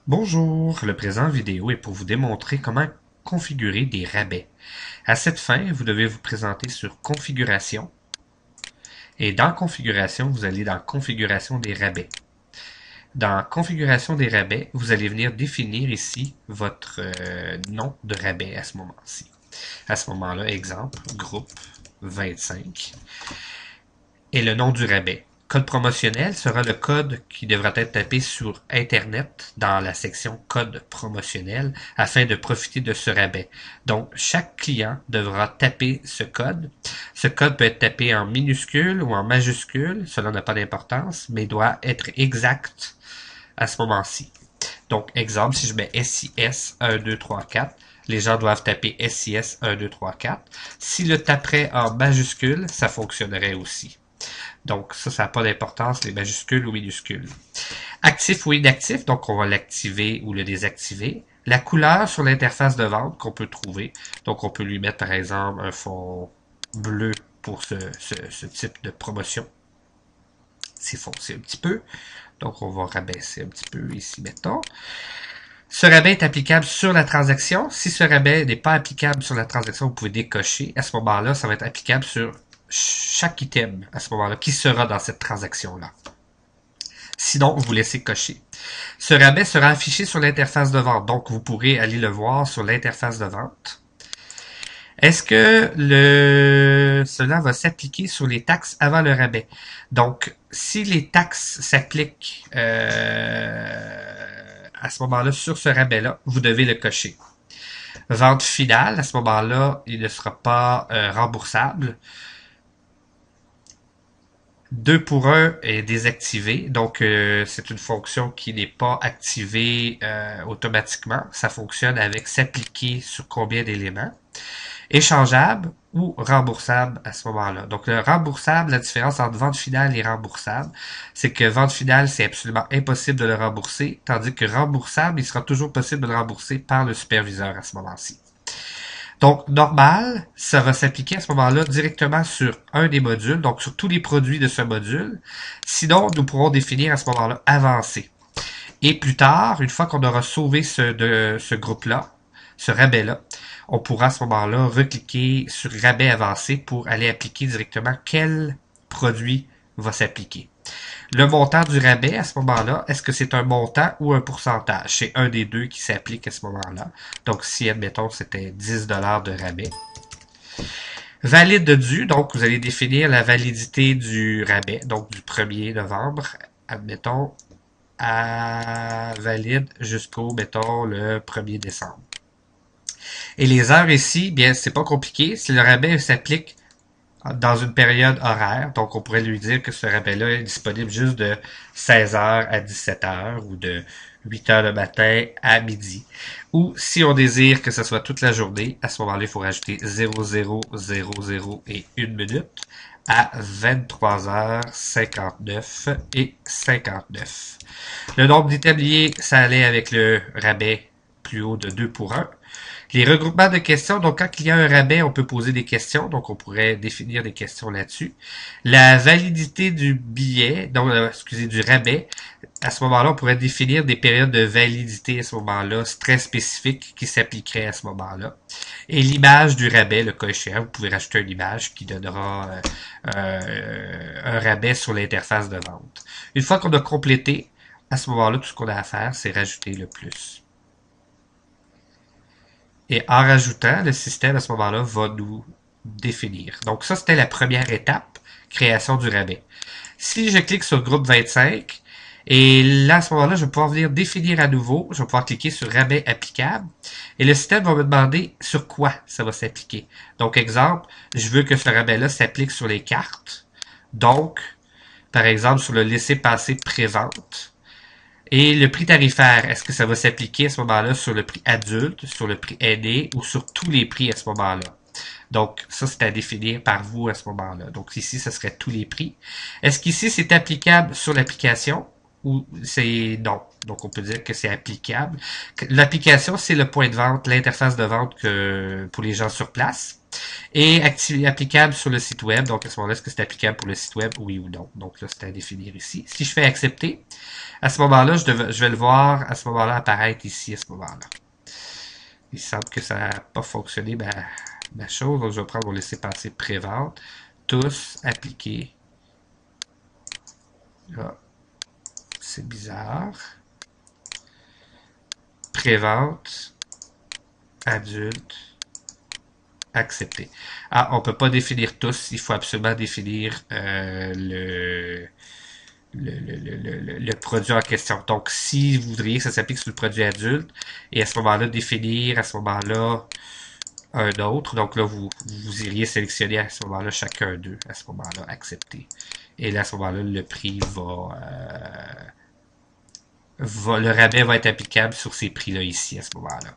Bonjour, le présent vidéo est pour vous démontrer comment configurer des rabais. À cette fin, vous devez vous présenter sur Configuration et dans Configuration, vous allez dans Configuration des rabais. Dans Configuration des rabais, vous allez venir définir ici votre nom de rabais à ce moment-ci. À ce moment-là, exemple, groupe 25 et le nom du rabais. Code promotionnel sera le code qui devra être tapé sur Internet dans la section code promotionnel afin de profiter de ce rabais. Donc, chaque client devra taper ce code. Ce code peut être tapé en minuscule ou en majuscule, cela n'a pas d'importance, mais doit être exact à ce moment-ci. Donc, exemple, si je mets SIS 1, 2, 3, 4, les gens doivent taper SIS 1, 2, 3, 4. S'ils le taperaient en majuscule, ça fonctionnerait aussi. Donc, ça n'a pas d'importance, les majuscules ou minuscules. Actif ou inactif, donc on va l'activer ou le désactiver. La couleur sur l'interface de vente qu'on peut trouver. Donc, on peut lui mettre, par exemple, un fond bleu pour ce type de promotion. C'est foncé un petit peu. Donc, on va rabaisser un petit peu ici, mettons. Ce rabais est applicable sur la transaction. Si ce rabais n'est pas applicable sur la transaction, vous pouvez décocher. À ce moment-là, ça va être applicable sur chaque item à ce moment-là qui sera dans cette transaction-là. Sinon, vous laissez cocher. Ce rabais sera affiché sur l'interface de vente, donc vous pourrez aller le voir sur l'interface de vente. Est-ce que cela va s'appliquer sur les taxes avant le rabais? Donc, si les taxes s'appliquent à ce moment-là sur ce rabais-là, vous devez le cocher. Vente finale, à ce moment-là, il ne sera pas remboursable. 2 pour 1 est désactivé, donc c'est une fonction qui n'est pas activée automatiquement. Ça fonctionne avec s'appliquer sur combien d'éléments. Échangeable ou remboursable à ce moment-là. Donc le remboursable, la différence entre vente finale et remboursable, c'est que vente finale, c'est absolument impossible de le rembourser, tandis que remboursable, il sera toujours possible de le rembourser par le superviseur à ce moment-ci. Donc, normal, ça va s'appliquer à ce moment-là directement sur un des modules, donc sur tous les produits de ce module. Sinon, nous pourrons définir à ce moment-là avancé. Et plus tard, une fois qu'on aura sauvé ce groupe-là, ce rabais-là, on pourra à ce moment-là recliquer sur rabais avancé pour aller appliquer directement quel produit va s'appliquer. Le montant du rabais, à ce moment-là, est-ce que c'est un montant ou un pourcentage? C'est un des deux qui s'applique à ce moment-là. Donc, si, admettons, c'était 10 de rabais. Valide dû, donc vous allez définir la validité du rabais, donc du 1er novembre, admettons, à valide jusqu'au, mettons, le 1er décembre. Et les heures ici, bien, c'est pas compliqué. Si le rabais s'applique dans une période horaire. Donc, on pourrait lui dire que ce rabais-là est disponible juste de 16h à 17h ou de 8h le matin à midi. Ou si on désire que ce soit toute la journée, à ce moment-là, il faut rajouter 0000 et 1 minute à 23h59 et 59. Le nombre d'établiers, ça allait avec le rabais plus haut de 2 pour 1. Les regroupements de questions, donc quand il y a un rabais, on peut poser des questions, donc on pourrait définir des questions là-dessus. La validité du billet, donc excusez, du rabais, à ce moment-là, on pourrait définir des périodes de validité à ce moment-là, très spécifiques qui s'appliqueraient à ce moment-là. Et l'image du rabais, le cas échéant, vous pouvez rajouter une image qui donnera un rabais sur l'interface de vente. Une fois qu'on a complété, à ce moment-là, tout ce qu'on a à faire, c'est rajouter le plus. Et en rajoutant, le système à ce moment-là va nous définir. Donc ça, c'était la première étape, création du rabais. Si je clique sur groupe 25, et là, à ce moment-là, je vais pouvoir venir définir à nouveau, je vais pouvoir cliquer sur rabais applicable, et le système va me demander sur quoi ça va s'appliquer. Donc, exemple, je veux que ce rabais-là s'applique sur les cartes. Donc, par exemple, sur le laissez-passer pré-vente. Et le prix tarifaire, est-ce que ça va s'appliquer à ce moment-là sur le prix adulte, sur le prix aîné ou sur tous les prix à ce moment-là? Donc, ça, c'est à définir par vous à ce moment-là. Donc, ici, ce serait tous les prix. Est-ce qu'ici, c'est applicable sur l'application ou c'est non? Donc, on peut dire que c'est applicable. L'application, c'est le point de vente, l'interface de vente pour les gens sur place. Et applicable sur le site web. Donc, à ce moment-là, est-ce que c'est applicable pour le site web? Oui ou non. Donc là, c'est à définir ici. Si je fais accepter, à ce moment-là, je vais le voir à ce moment-là apparaître ici, à ce moment-là. Il semble que ça n'a pas fonctionné, ma chose. Donc, je vais prendre mon laisser-passer pré-vente. Tous appliqués. Là. C'est bizarre. Pré-vente. Adulte. Accepter. Ah, on peut pas définir tous. Il faut absolument définir le produit en question. Donc, si vous voudriez que ça s'applique sur le produit adulte, et à ce moment-là, définir à ce moment-là un autre. Donc là, vous iriez sélectionner à ce moment-là chacun d'eux. À ce moment-là, accepter. Et là, à ce moment-là, le prix le rabais va être applicable sur ces prix-là ici, à ce moment-là.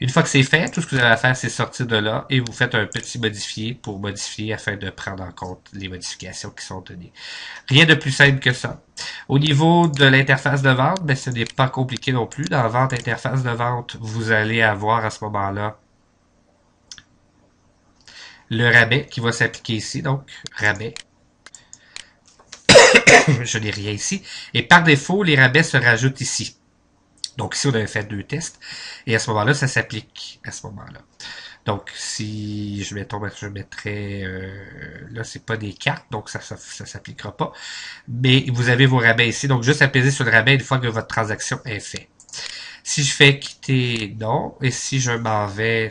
Une fois que c'est fait, tout ce que vous avez à faire, c'est sortir de là et vous faites un petit modifier pour modifier afin de prendre en compte les modifications qui sont données. Rien de plus simple que ça. Au niveau de l'interface de vente, ce n'est pas compliqué non plus. Dans vente, interface de vente, vous allez avoir à ce moment-là le rabais qui va s'appliquer ici. Donc, rabais. Je n'ai rien ici. Et par défaut, les rabais se rajoutent ici. Donc ici, on avait fait 2 tests. Et à ce moment-là, ça s'applique à ce moment-là. Donc, si je mettrais... là, c'est pas des cartes, donc ça s'appliquera pas. Mais vous avez vos rabais ici. Donc, juste apaiser sur le rabais une fois que votre transaction est faite. Si je fais quitter non, et si je m'en vais